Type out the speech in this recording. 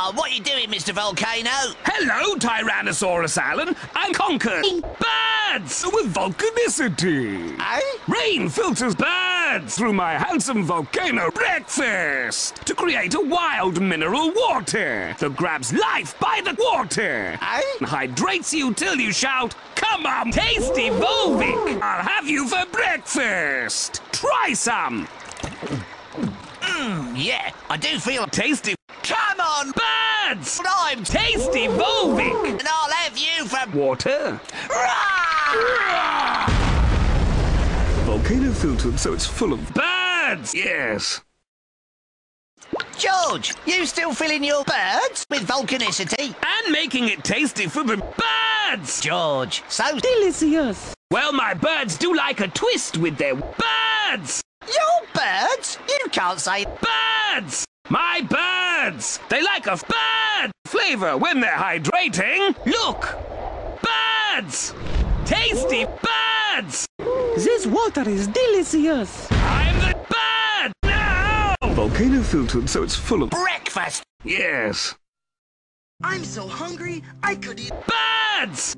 Oh, what are you doing, Mr. Volcano? Hello, Tyrannosaurus Alan. I'm conquering birds with volcanicity. Eh? Rain filters birds through my handsome volcano breakfast to create a wild mineral water that grabs life by the water. Eh? Hydrates you till you shout, "Come on, tasty Volvic! I'll have you for breakfast. Try some." Yeah, I do feel tasty. Come on, Birds! I'm Tasty Volvic! and I'll have you for... Water? Volcano filtered so it's full of birds. Yes. George, you still filling your birds with volcanicity? And making it tasty for the birds. George, so Delicious. Well, my birds do like a twist with their birds. your birds? You can't say... Birds! My birds! They like a bird flavor when they're hydrating. Look! Birds! Tasty birds! This water is delicious. I'm the bird now! Volcano filtered so it's full of... Breakfast! Yes. I'm so hungry, I could eat... Birds!